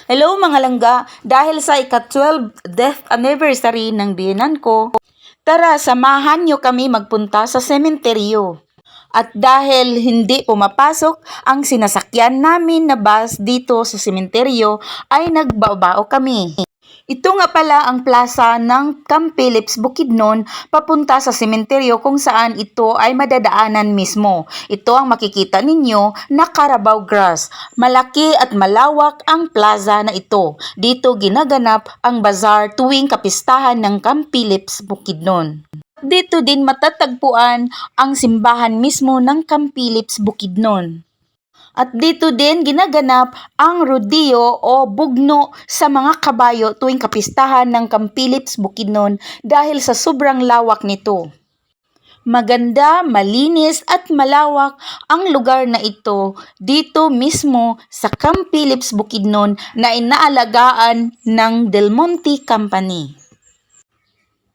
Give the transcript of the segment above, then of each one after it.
Hello mga langga, dahil sa ika-12 death anniversary ng biyenan ko, tara samahan nyo kami magpunta sa sementeryo. At dahil hindi pumapasok ang sinasakyan namin na bus dito sa sementeryo, ay nagbabao kami. Ito nga pala ang plaza ng Camp Phillips Bukidnon papunta sa sementeryo kung saan ito ay madadaanan mismo. Ito ang makikita ninyo na Carabao Grass. Malaki at malawak ang plaza na ito. Dito ginaganap ang bazaar tuwing kapistahan ng Camp Phillips Bukidnon. Dito din matatagpuan ang simbahan mismo ng Camp Phillips Bukidnon. At dito din ginaganap ang rodeo o bugno sa mga kabayo tuwing kapistahan ng Camp Phillips Bukidnon dahil sa sobrang lawak nito. Maganda, malinis at malawak ang lugar na ito dito mismo sa Camp Phillips Bukidnon na inaalagaan ng Del Monte Company.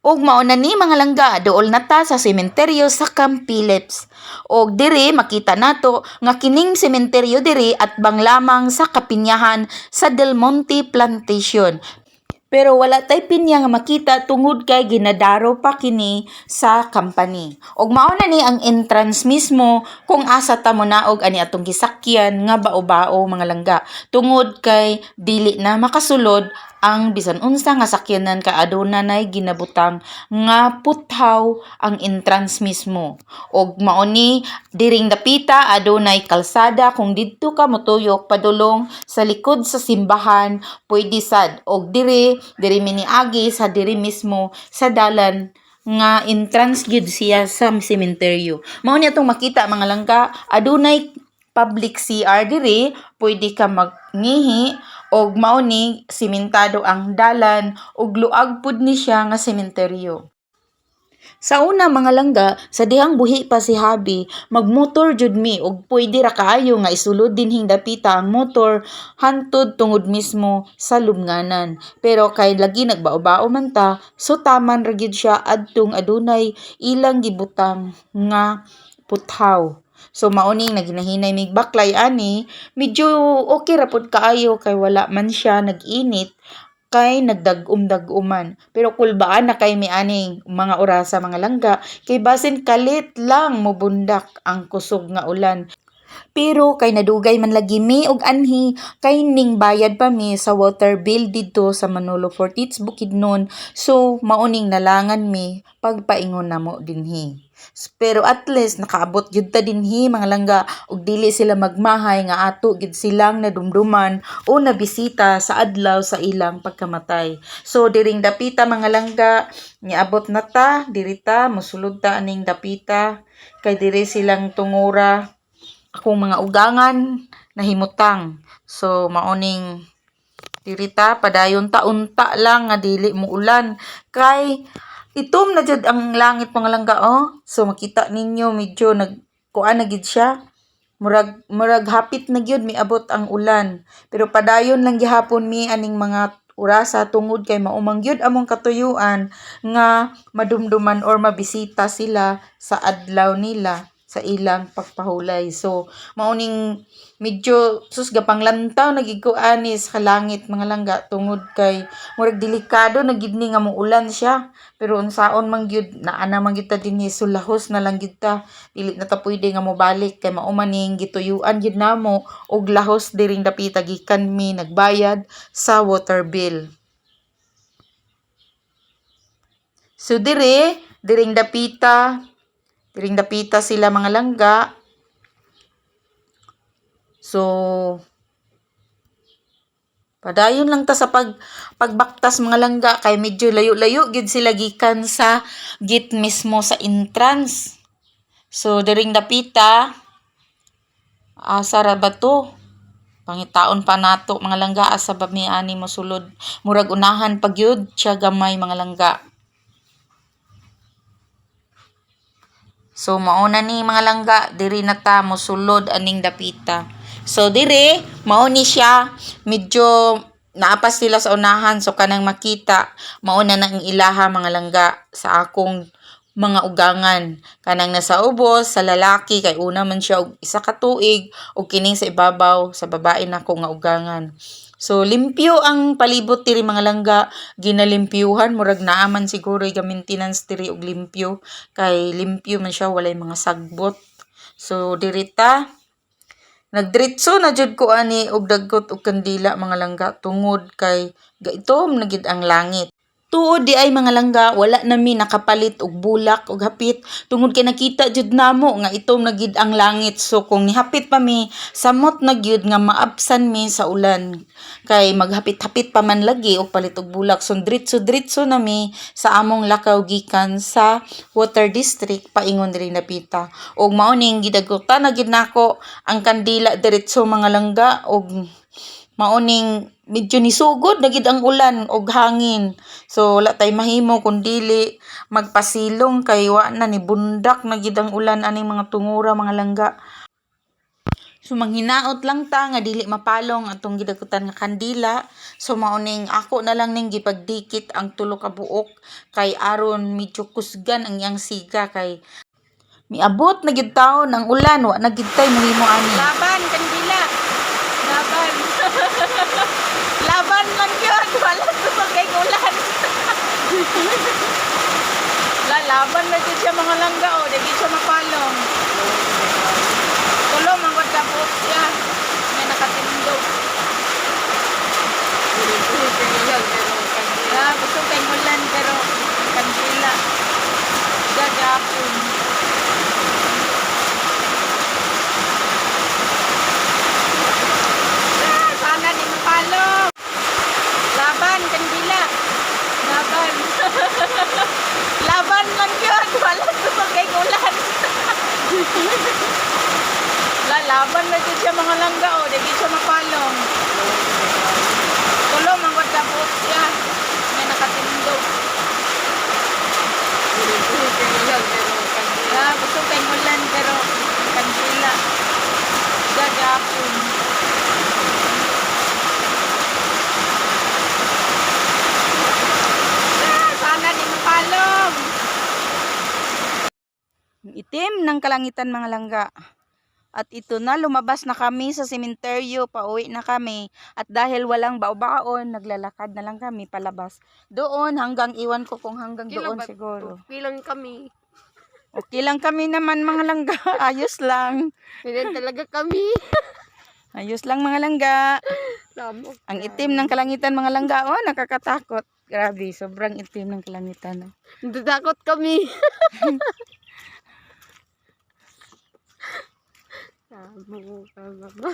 Og mao na ni mga langga, dool na ta sa sementeryo sa Camp Phillips. Og diri makita nato nga kining sementeryo diri at bang lamang sa kapinyahan sa Del Monte Plantation. Pero wala tay pinya nga makita tungod kay ginadaro pa kini sa company. Og mao na ni ang entrance mismo kung asa ta mo naog ani atong gisakyan nga bao-bao mga langga. Tungod kay dili na makasulod ang bisan unsa nga sakyanan ka aduna nay ginabutang nga puthaw ang entrance mismo. Og mao ni diring dapita adunay kalsada kung didto ka motuyok padulong sa likod sa simbahan pwede sad. Og diri miniagi sa diri mismo sa dalan nga entrance gyud siya sa sementeryo. Mao ni atong makita mga langga adunay public CR diri, pwede ka magngihi og mao ni simentado ang dalan ug luag pud ni siya nga sementeryo. Sa una mga langga, sa dihang buhi pa si Habi, magmotor jud mi ug pwede ra kaayo nga isulod dinhing dapita ang motor hantod tungod mismo sa lubnganan. Pero kay lagi nagbao-bao man ta, so taman ra gyud siya adtong adunay ilang gibutang nga puthaw. So mauning naginahinay mig baklay ani, medyo okay ra pud kaayo kay wala man siya nag-init kay nagdag-um-dag-uman. Pero kulbaan na kay mi aning mga orasa mga langga kay basin kalit lang mobundak ang kusog nga ulan. Pero kay nadugay man lagi mi og anhi kay ning bayad pa mi sa water bill didto sa Manolo Fortits Bukidnon. So mauning nalangan mi pagpaingon namo dinhi. Pero at least nakaabot gyud ta dinhi mga langga ug dili sila magmahay nga ato gyud silang nadumduman o nabisita sa adlaw sa ilang pagkamatay. So diring dapita mga langga niabot na ta diri ta mosulod ta aning dapita kay diri silang tungura akong mga ugangan nahimutang. So mauning dirita padayon ta unta lang nga dili mo ulan kay itom na jud ang langit mga langga oh. So makita ninyo medyo nagkuan na gid siya. Murag hapit na gyud miabot ang ulan. Pero padayon lang gihapon mi aning mga orasa tungod kay maumang gyud among katuyuan nga madumduman or mabisita sila sa adlaw nila sa ilang pagpahulay. So, mauning medyo gapang lantaw nagiguan sa langit mga langga tungod kay murag delikado na gid ni nga muulan siya. Pero unsaon man gyud naana man gyud ta dinhi sulahos na lang gyud ta. Dili na ta pwede nga mobalik kay mao man ning gituyuan gyud namo og lahos diring dapita gikan mi nagbayad sa water bill. So diring dapita sila mga langga. So, padayon lang ta sa pagbaktas mga langga kay medyo layo-layo gid sila gikan sa gate mismo sa entrance. So, diring dapita, asa ra ba to? Pangitaon pa nato mga langga asa ba mi ani mosulod. Murag unahan pa gyud siya gamay mga langga. So mauna ni mga langga diri na ta mosulod aning dapita. So diri mao ni siya medyo naapas sila sa unahan so kanang makita mauna na ang ilaha mga langga sa akong mga ugangan kanang nasa ubos sa lalaki kay una man siya og isa ka tuig ug kining sa ibabaw sa babae nako nga ugangan. So, limpyo ang palibot diri mga langga. Ginalimpyuhan, murag naaman siguro yung maintenance diri og limpyo. Kay limpyo man siya, walay mga sagbot. So, dirita, nagdiretso na jud ko ani og dagkot og kandila mga langga tungod kay gaitom na gid ang langit. Tuod di ay mga langga, wala nami nakapalit og bulak og hapit tungod kay nakita jud namo nga itom na gid ang langit. So kung nihapit pa mi, samot na gyud nga maabsan mi sa ulan. Kay maghapit-hapit pa man lagi og palit og bulak. So diretso-diretso na mi sa among lakaw gikan sa water district paingon diri napita. Og mao ning gidagutan na gid nako ang kandila diretso mga langga og mauning medyo nisugod na gid ang ulan og hangin. So wala tay mahimo kun dili magpasilong kay wa na ni bundak na gid ang ulan aning mga tungura mga langga. So manghinaot lang ta nga dili mapalong atong gidagutan nga kandila. So mauning ako na lang ning gipagdikit ang tulo ka buok kay aron medyo kusgan ang iyang siga kay miabot na gid taon ang ulan wa na gid tay mahimo ani. Laban kandila. Laban. Laban lang yun. Wala sa kay ulan. Laban na dyan siya mga langga o. Dagi siya mapalong. Tulong ang wadabot siya. May nakatindog. Gusto kay ulan pero kandila. Gagapon. Sana di mapalong. Laban, kandila. Laban. Laban lang yun. Wala sa kay ulan. Laban na dyan siya mga langga o. Dagi siya mapalong. Tulong ang wadabot siya. May nakatindog. Gusto kay ulan pero kandila. Gagapon. Sana di mapalong. Itim ng kalangitan mga langga. At ito na, lumabas na kami sa sementeryo, pauwi na kami. At dahil walang baon, naglalakad na lang kami palabas. Doon hanggang, iwan ko kung hanggang okay doon siguro. Okay lang kami. Okay lang kami naman mga langga. Ayos lang. Hindi talaga kami. Ayos lang mga langga. Ang itim ng kalangitan mga langga. Oh, nakakatakot. Grabe, sobrang itim ng kalangitan. Natatakot kami. Tama.